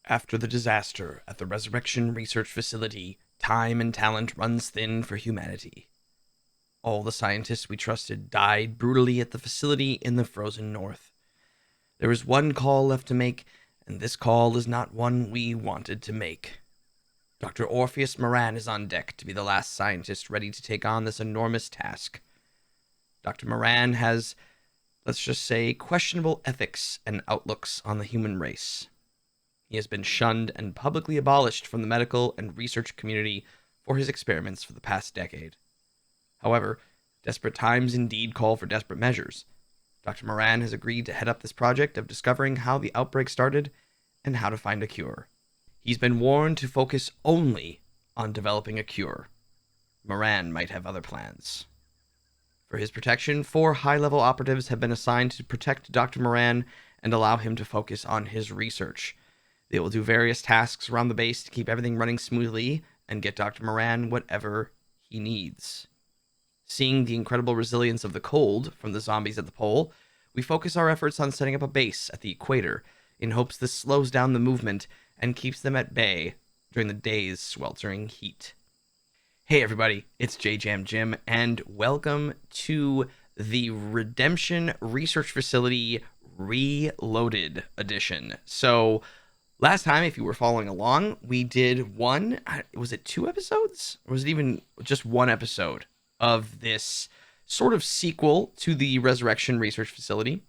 After the disaster at the Resurrection Research Facility, time and talent runs thin for humanity. All the scientists we trusted died brutally at the facility in the frozen north. There is one call left to make, and this call is not one we wanted to make. Dr. Orpheus Maran is on deck to be the last scientist ready to take on this enormous task. Dr. Maran has, let's just say, questionable ethics and outlooks on the human race. He has been shunned and publicly abolished from the medical and research community for his experiments for the past decade. However, desperate times indeed call for desperate measures. Dr. Maran has agreed to head up this project of discovering how the outbreak started and how to find a cure. He's been warned to focus only on developing a cure. Maran might have other plans. For his protection, 4 high-level operatives have been assigned to protect Dr. Maran and allow him to focus on his research. They will do various tasks around the base to keep everything running smoothly and get Dr. Maran whatever he needs. Seeing the incredible resilience of the cold from the zombies at the pole, we focus our efforts on setting up a base at the equator in hopes this slows down the movement and keeps them at bay during the day's sweltering heat. Hey everybody, it's JJamJim, and welcome to the Redemption Research Facility Reloaded edition. So, last time, if you were following along, we did was it 2 episodes? Or was it even just 1 episode of this sort of sequel to the Resurrection Research Facility?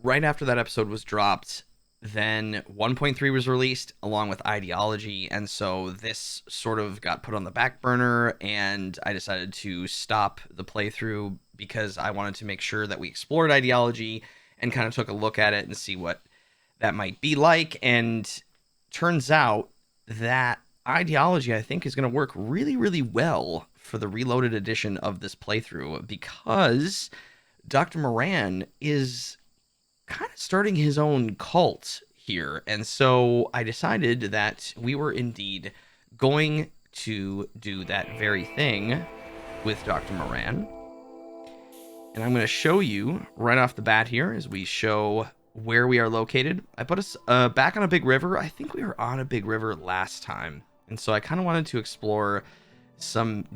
Right after that episode was dropped, then 1.3 was released along with Ideology, and so this sort of got put on the back burner, and I decided to stop the playthrough because I wanted to make sure that we explored Ideology and kind of took a look at it and see what that might be like. And turns out that Ideology, I think, is going to work really, really well for the reloaded edition of this playthrough, because Dr. Maran is kind of starting his own cult here. And so I decided that we were indeed going to do that very thing with Dr. Maran. And I'm going to show you right off the bat here as we show where we are located. I put us back on a big river. I think we were on a big river last time. And so I kind of wanted to explore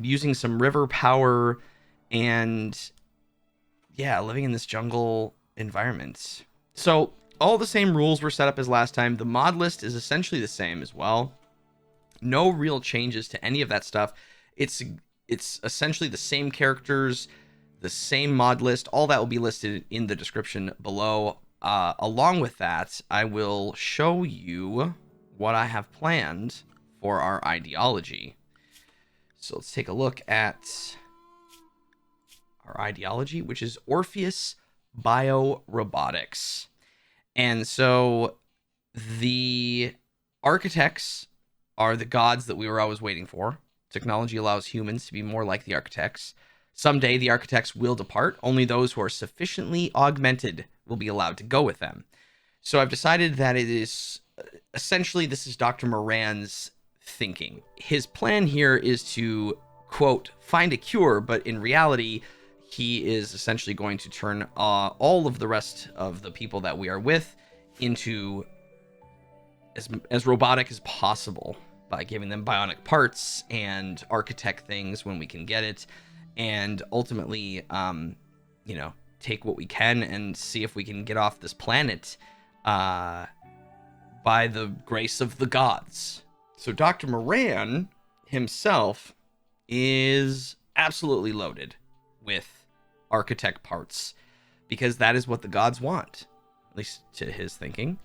using some river power and, yeah, living in this jungle environment. So all the same rules were set up as last time. The mod list is essentially the same as well. No real changes to any of that stuff. It's essentially the same characters, the same mod list. All that will be listed in the description below. Along with that, I will show you what I have planned for our Ideology. So let's take a look at our Ideology, which is Orpheus Biorobotics. And so the architects are the gods that we were always waiting for. Technology allows humans to be more like the architects. Someday the architects will depart. Only those who are sufficiently augmented will be allowed to go with them. So I've decided that it is essentially, this is Dr. Moran's thinking. His plan here is to, quote, find a cure, but in reality, he is essentially going to turn all of the rest of the people that we are with into as robotic as possible by giving them bionic parts and architect things when we can get it, and ultimately, take what we can and see if we can get off this planet by the grace of the gods. So Dr. Maran himself is absolutely loaded with architect parts, because that is what the gods want, at least to his thinking.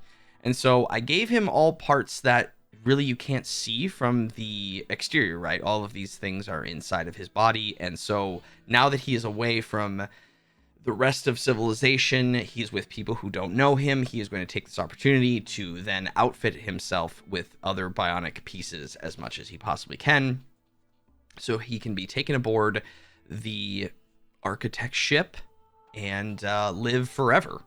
And so I gave him all parts that really you can't see from the exterior, right? All of these things are inside of his body. And so now that he is away from the rest of civilization, he's with people who don't know him, he is going to take this opportunity to then outfit himself with other bionic pieces as much as he possibly can, so he can be taken aboard the architect ship and live forever.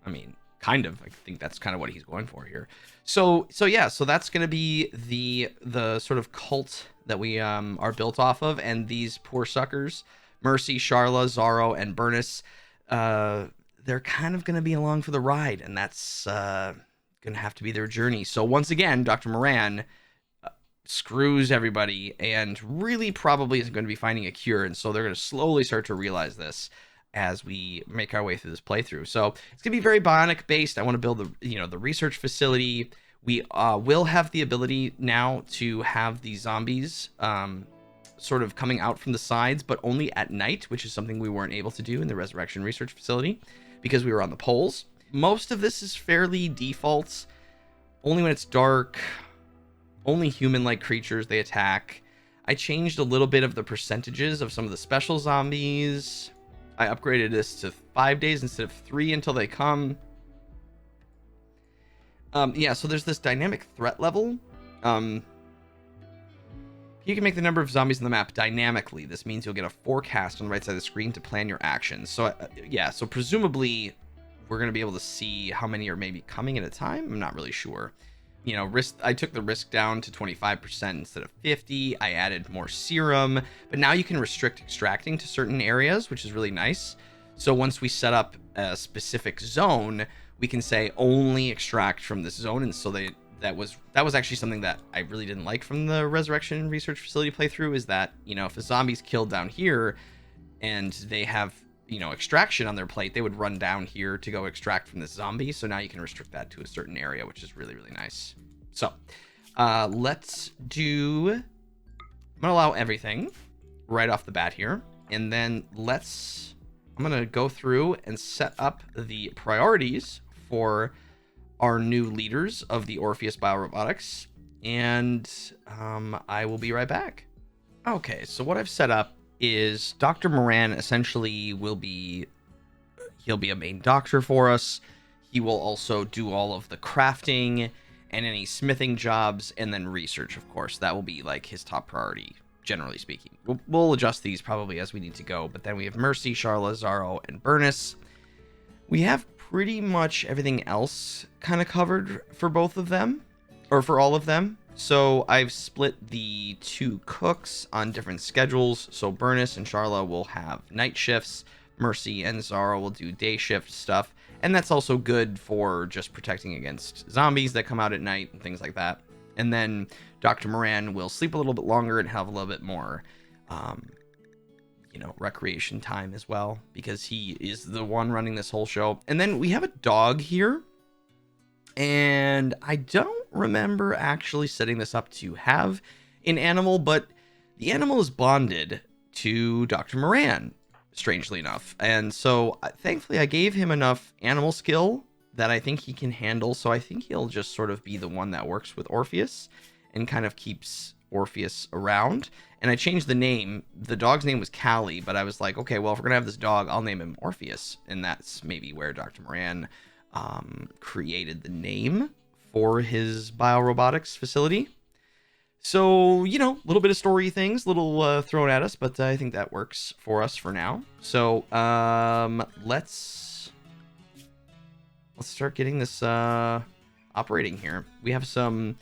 I mean, kind of. I think that's kind of what he's going for here. So that's going to be the sort of cult that we are built off of, and these poor suckers, Mercy, Charla, Zaro, and Burnus, they're kind of going to be along for the ride, and that's going to have to be their journey. So once again, Dr. Maran screws everybody and really probably isn't going to be finding a cure. And so they're going to slowly start to realize this as we make our way through this playthrough. So it's going to be very bionic based. I want to build the research facility. We will have the ability now to have the zombies sort of coming out from the sides, but only at night, which is something we weren't able to do in the resurrection research facility because we were on the poles. Most of this is fairly default. Only when it's dark, only human-like creatures they attack. I changed a little bit of the percentages of some of the special zombies. I upgraded this to 5 days instead of 3 until they come. Yeah, so there's this dynamic threat level. You can make the number of zombies on the map dynamically. This means you'll get a forecast on the right side of the screen to plan your actions. So, yeah, so presumably we're going to be able to see how many are maybe coming at a time. I'm not really sure. You know, I took the risk down to 25% instead of 50. I added more serum, but now you can restrict extracting to certain areas, which is really nice. So once we set up a specific zone, we can say only extract from this zone. And so that was actually something that I really didn't like from the resurrection research facility playthrough, is that, you know, if a zombie's killed down here and they have, you know, extraction on their plate, they would run down here to go extract from this zombie. So now you can restrict that to a certain area, which is really, really nice. So let's do, I'm gonna allow everything right off the bat here, and then I'm gonna go through and set up the priorities for our new leaders of the Orpheus Biorobotics, and I will be right back. Okay, so what I've set up is Dr. Maran essentially he'll be a main doctor for us. He will also do all of the crafting and any smithing jobs, and then research, of course. That will be like his top priority, generally speaking. We'll adjust these probably as we need to go, but then we have Mercy, Charla, Zaro, and Burnus. We have pretty much everything else kind of covered for both of them, or for all of them. So I've split the 2 cooks on different schedules. So Burnus and Charla will have night shifts. Mercy and Zara will do day shift stuff. And that's also good for just protecting against zombies that come out at night and things like that. And then Dr. Maran will sleep a little bit longer and have a little bit more, recreation time as well, because he is the one running this whole show. And then we have a dog here. And I don't remember actually setting this up to have an animal, but the animal is bonded to Dr. Maran, strangely enough. And so thankfully I gave him enough animal skill that I think he can handle. So I think he'll just sort of be the one that works with Orpheus and kind of keeps Orpheus around. And I changed the name. The dog's name was Callie, but I was like, okay, well, if we're going to have this dog, I'll name him Orpheus. And that's maybe where Dr. Maran created the name for his biorobotics facility. So, you know, a little bit of story things, little thrown at us, but I think that works for us for now. So let's start getting this operating here. We have some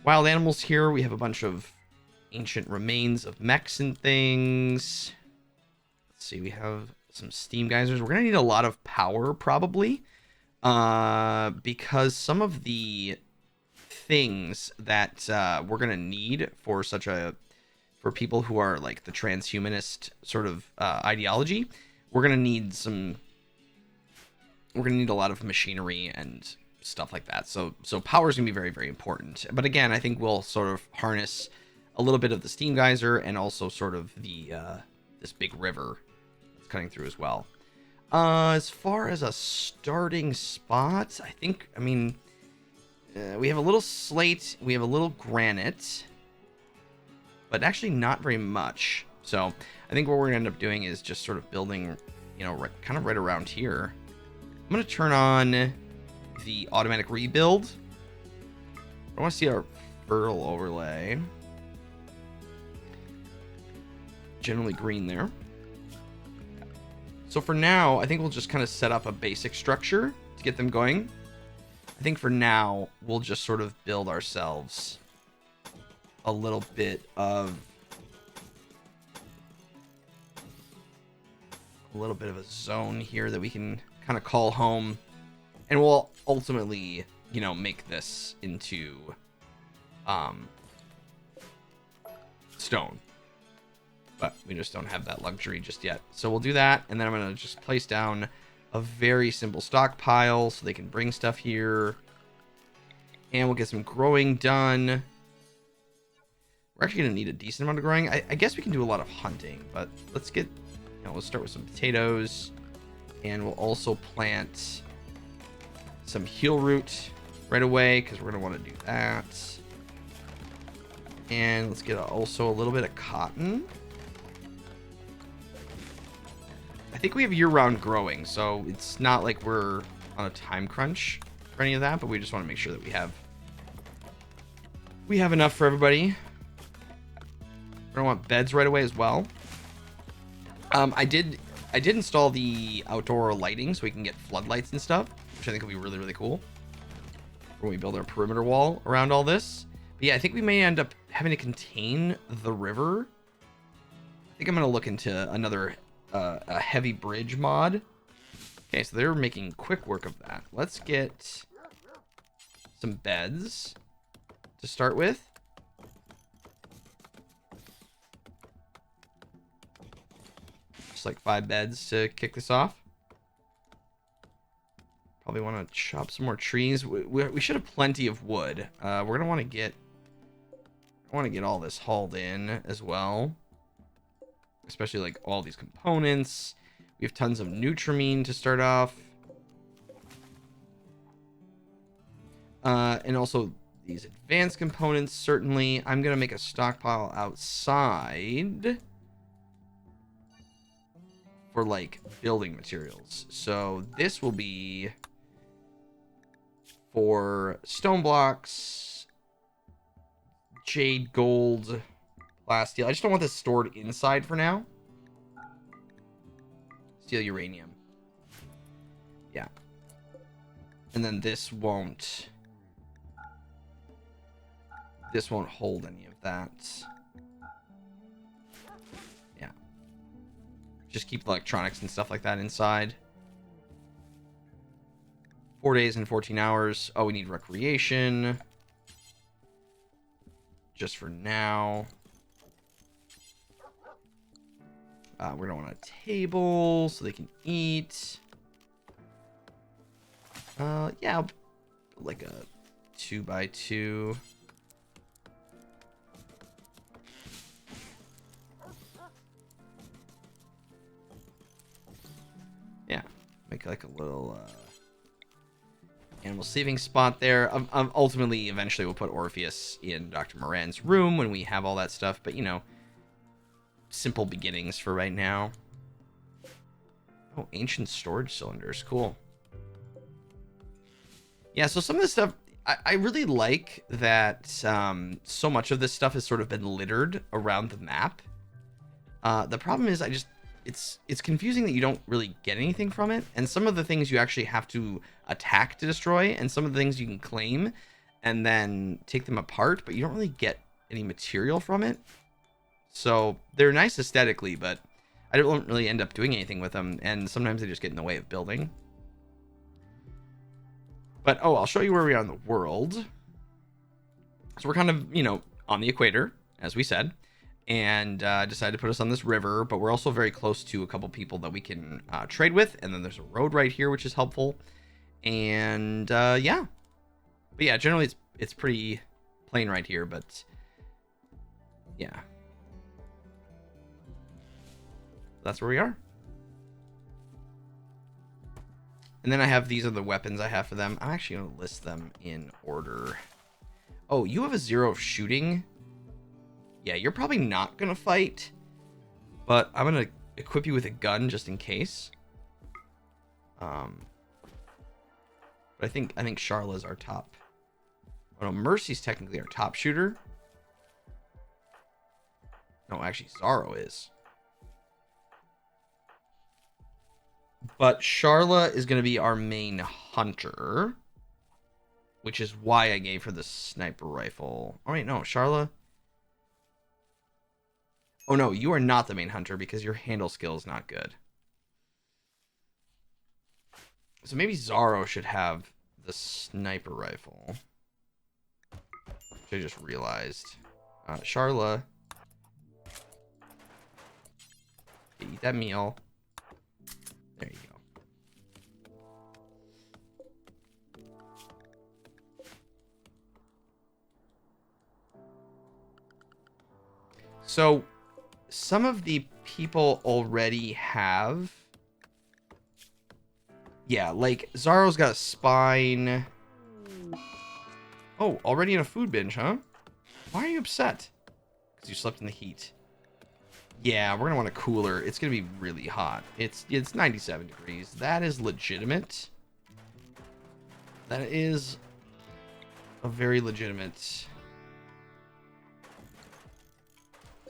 wild animals here. We have a bunch of ancient remains of mechs and things. Let's see, we have some steam geysers. We're gonna need a lot of power probably, because some of the things that we're gonna need for for people who are like the transhumanist sort of ideology, we're gonna need a lot of machinery and stuff like that. So power is gonna be very, very important. But again, I think we'll sort of harness a little bit of the steam geyser and also sort of the this big river that's cutting through as well. As far as a starting spot, I mean, we have a little slate, we have a little granite, but actually not very much. So I think what we're gonna end up doing is just sort of building, you know, kind of right around here. I'm gonna turn on the automatic rebuild. I want to see our fertile overlay. Generally green there. So for now, I think we'll just kind of set up a basic structure to get them going. I think for now, we'll just sort of build ourselves a little bit of a zone here that we can kind of call home. And we'll ultimately you know, make this into stone. But we just don't have that luxury just yet. So we'll do that, and then I'm going to just place down a very simple stockpile so they can bring stuff here. And we'll get some growing done. We're actually going to need a decent amount of growing. I guess we can do a lot of hunting, but let's get, you know, let's start with some potatoes. And we'll also plant some heel root right away because we're going to want to do that. And let's get also a little bit of cotton. I think we have year-round growing, so it's not like we're on a time crunch for any of that, but we just want to make sure that we have enough for everybody. We're gonna want beds right away as well. I did install the outdoor lighting so we can get floodlights and stuff, which I think will be really, really cool when we build our perimeter wall around all this. But yeah, I think we may end up having to contain the river. I think I'm gonna look into another a heavy bridge mod. Okay, so they're making quick work of that. Let's get some beds to start with. Just like 5 beds to kick this off. Probably want to chop some more trees. We should have plenty of wood. We're gonna want to get. I want to get all this hauled in as well. Especially like all these components. We have tons of Nutrimine to start off. And also these advanced components, certainly. I'm going to make a stockpile outside for like building materials. So this will be for stone blocks, jade, gold, steel. I just don't want this stored inside for now. Steel, uranium. Yeah. And then this won't hold any of that. Yeah. Just keep electronics and stuff like that inside. 4 days and 14 hours. Oh, we need recreation. Just for now. We're going to want a table so they can eat. Yeah, like a 2x2. Yeah, make like a little animal sleeping spot there. Ultimately, eventually, we'll put Orpheus in Dr. Maran's room when we have all that stuff. But you know. Simple beginnings for right now. Oh, ancient storage cylinders. Cool. Yeah, so some of this stuff, I really like that so much of this stuff has sort of been littered around the map. The problem is it's confusing that you don't really get anything from it. And some of the things you actually have to attack to destroy, and some of the things you can claim and then take them apart, but you don't really get any material from it. So they're nice aesthetically, but I don't really end up doing anything with them, and sometimes they just get in the way of building. But, oh, I'll show you where we are in the world. So we're kind of, you know, on the equator, as we said, and decided to put us on this river, but we're also very close to a couple people that we can trade with, and then there's a road right here, which is helpful. And, yeah. But yeah, generally it's pretty plain right here, but yeah. That's where we are. And then I have, these are the weapons I have for them. I'm actually going to list them in order. Oh, you have a 0 of shooting. Yeah, you're probably not going to fight. But I'm going to equip you with a gun just in case. But I think Charla's our top. Oh no, Mercy's technically our top shooter. No, actually Zaro is. But Charla is going to be our main hunter, which is why I gave her the sniper rifle. Oh, wait, no, Charla. Oh, no, you are not the main hunter because your handle skill is not good. So maybe Zaro should have the sniper rifle. Which I just realized. Charla. Eat that meal. There you go. So, some of the people already have... Yeah, like, Zaro's got a spine. Oh, already in a food binge, huh? Why are you upset? Because you slept in the heat. Yeah, we're going to want a cooler. It's going to be really hot. It's 97 degrees. That is legitimate. That is a very legitimate...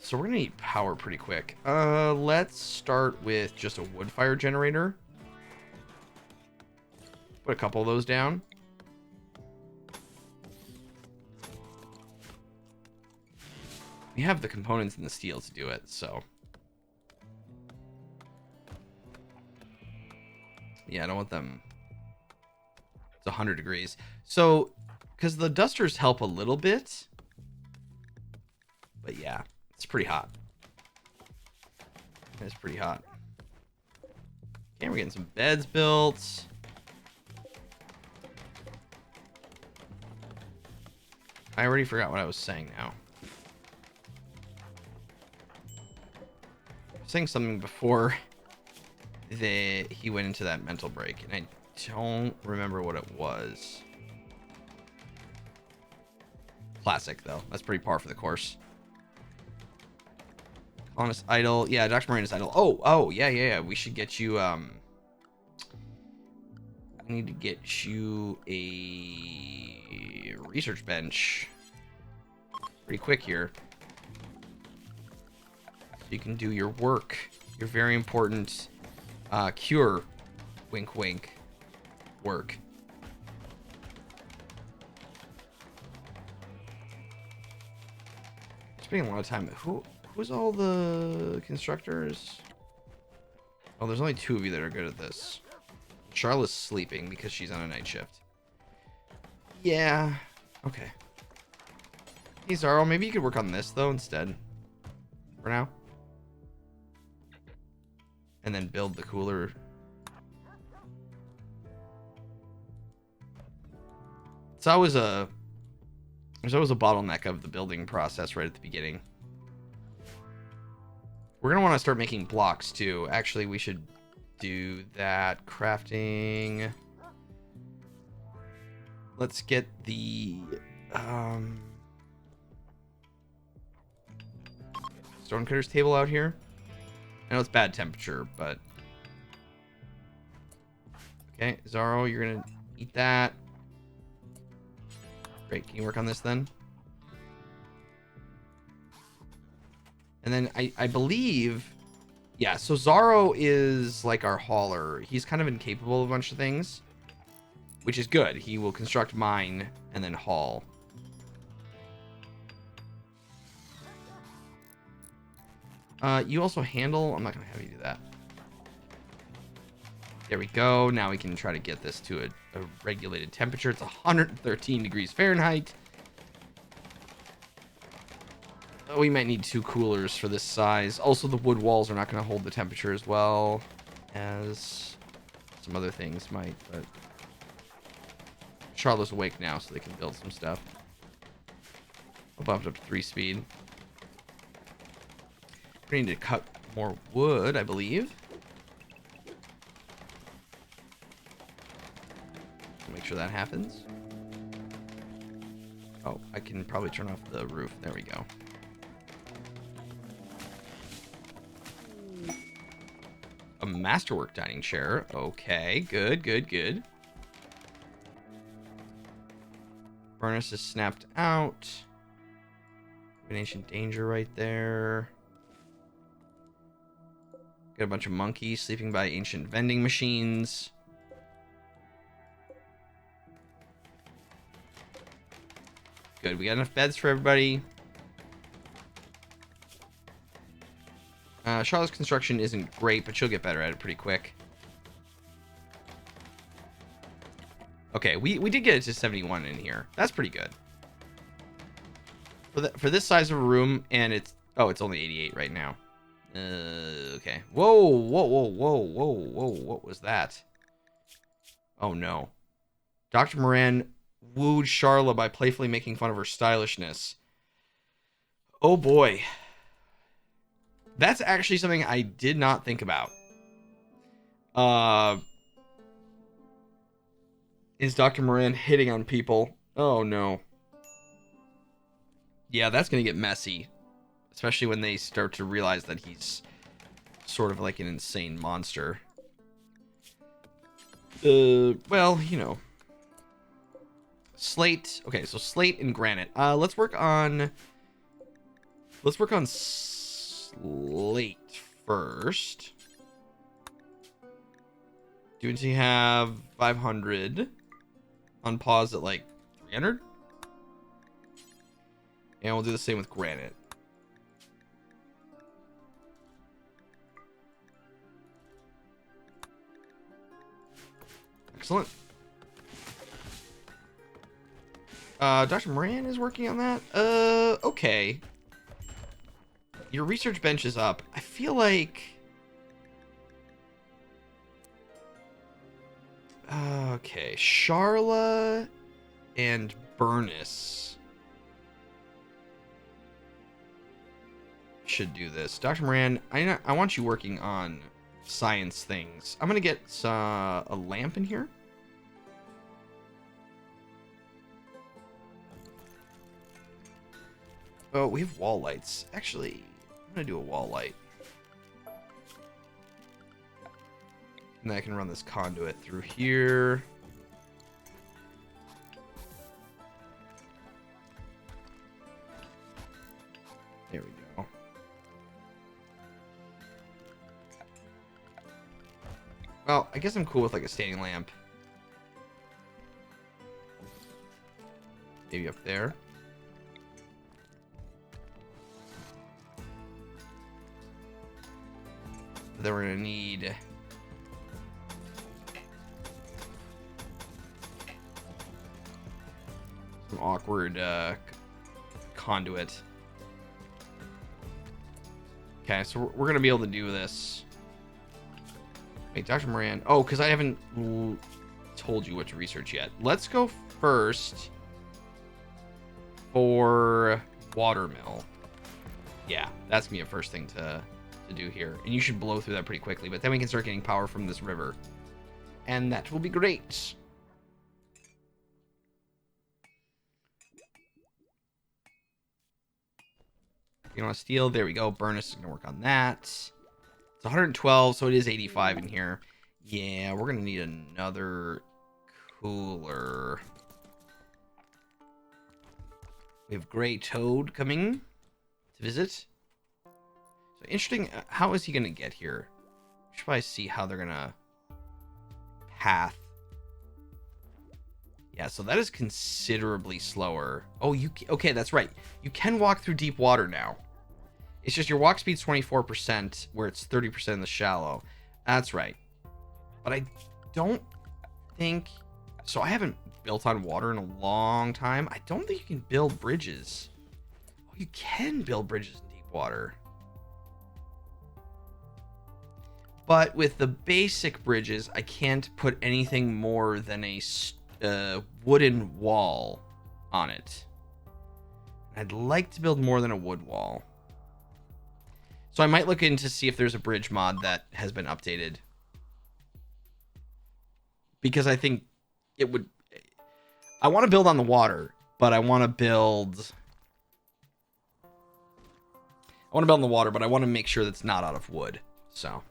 So we're going to need power pretty quick. Let's start with just a wood fire generator. Put a couple of those down. We have the components and the steel to do it, so. Yeah, I don't want them. It's 100 degrees. So, because the dusters help a little bit. But yeah, it's pretty hot. It's pretty hot. Okay, we're getting some beds built. I already forgot what I was saying now. I was saying something before he went into that mental break, and I don't remember what it was. Classic, though. That's pretty par for the course. Honest idle. Yeah, Dr. Maran is idle. Oh, yeah. We should get you, I need to get you a research bench pretty quick here. So you can do your work. Your very important cure, wink wink, work. Spending a lot of time. Who's all the constructors? Oh, there's only 2 of you that are good at this. Charlotte's sleeping because she's on a night shift. Yeah. Okay. Hey, Zaro, maybe you could work on this, though, instead. For now. And then build the cooler. There's always a bottleneck of the building process right at the beginning. We're going to want to start making blocks, too. Actually, we should do that. Crafting. Let's get the Stonecutter's table out here. I know it's bad temperature, but... Okay, Zaro, you're going to eat that. Great, can you work on this then? And then I believe... Yeah, so Zaro is like our hauler. He's kind of incapable of a bunch of things, which is good. He will construct mine and then haul. You also handle... I'm not going to have you do that. There we go. Now we can try to get this to a regulated temperature. It's 113 degrees Fahrenheit. Oh, we might need 2 coolers for this size. Also, the wood walls are not going to hold the temperature as well as some other things might, but... Charlotte's awake now, so they can build some stuff. I'll bump it up to 3 speed. We need to cut more wood, I believe. Make sure that happens. Oh, I can probably turn off the roof. There we go. A masterwork dining chair. Okay, good. Furnace is snapped out. Combination danger right there. Got a bunch of monkeys sleeping by ancient vending machines. Good, we got enough beds for everybody. Charlotte's construction isn't great, but she'll get better at it pretty quick. Okay, we did get it to 71 in here. That's pretty good. For this size of a room, and it's only 88 right now. Okay. Whoa, whoa, whoa, whoa, whoa, whoa, what was that? Oh no. Dr. Maran wooed Charla by playfully making fun of her stylishness. Oh boy. That's actually something I did not think about. Is Dr. Maran hitting on people? Oh no. Yeah, that's gonna get messy. Especially when they start to realize that he's sort of like an insane monster. Well, you know. Slate. Okay, so slate and granite. Let's work on slate first. Do we have 500 on pause at like 300? And we'll do the same with granite. Excellent. Dr. Maran is working on that. Okay. Your research bench is up. I feel like... okay. Charla and Burnus should do this. Dr. Maran, I want you working on science things. I'm going to get a lamp in here. Oh, we have wall lights. Actually, I'm going to do a wall light. And then I can run this conduit through here. There we go. Well, I guess I'm cool with like a standing lamp. Maybe up there. Then we're gonna need some awkward conduit. Okay, so we're gonna be able to do this. Wait, Dr. Maran. Oh, because I haven't told you what to research yet. Let's go first for watermill. Yeah, that's gonna be a first thing to do here. And you should blow through that pretty quickly, but then we can start getting power from this river. And that will be great. You want to steal? There we go. Burnus is going to work on that. It's 112, so it is 85 in here. Yeah, we're going to need another cooler. We have Gray Toad coming to visit. So interesting. How is he going to get here? We should probably see how they're going to path. Yeah, so that is considerably slower. Oh, okay, that's right. You can walk through deep water now. It's just your walk speed's 24%, where it's 30% in the shallow. That's right. But I don't think... So I haven't built on water in a long time. I don't think you can build bridges. Oh, you can build bridges in deep water. But with the basic bridges, I can't put anything more than a wooden wall on it. I'd like to build more than a wood wall. So I might look into see if there's a bridge mod that has been updated. Because I think it would... I want to build on the water, but I want to build... on the water, but I want to make sure that's not out of wood. So...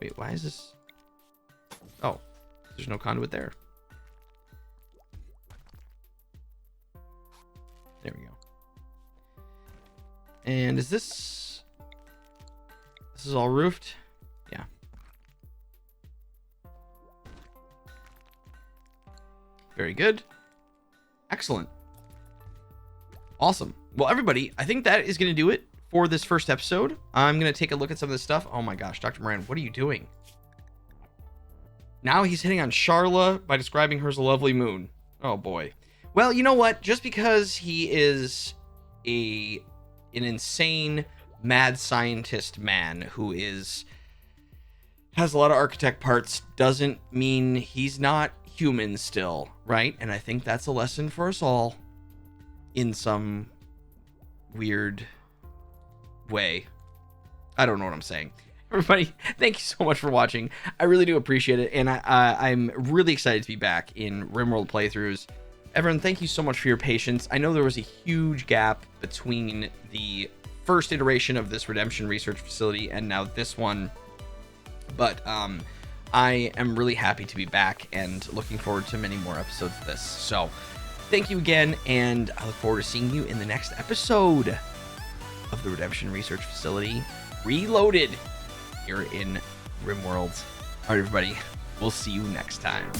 Wait, why is this... Oh, there's no conduit there. There we go. And is this... This is all roofed? Yeah. Very good. Excellent. Awesome. Well, everybody, I think that is going to do it for this first episode. I'm going to take a look at some of this stuff. Oh my gosh, Dr. Maran, what are you doing? Now he's hitting on Charla by describing her as a lovely moon. Oh boy. Well, you know what? Just because he is an insane mad scientist man who has a lot of architect parts doesn't mean he's not human still, right? And I think that's a lesson for us all in some weird way. I don't know what I'm saying. Everybody, thank you so much for watching. I really do appreciate it, and I'm really excited to be back in RimWorld playthroughs. Everyone, thank you so much for your patience. I know there was a huge gap between the first iteration of this Redemption Research Facility and now this one, but I am really happy to be back and looking forward to many more episodes of this. So, thank you again, and I look forward to seeing you in the next episode of the Redemption Research Facility Reloaded here in RimWorld. All right, everybody, we'll see you next time.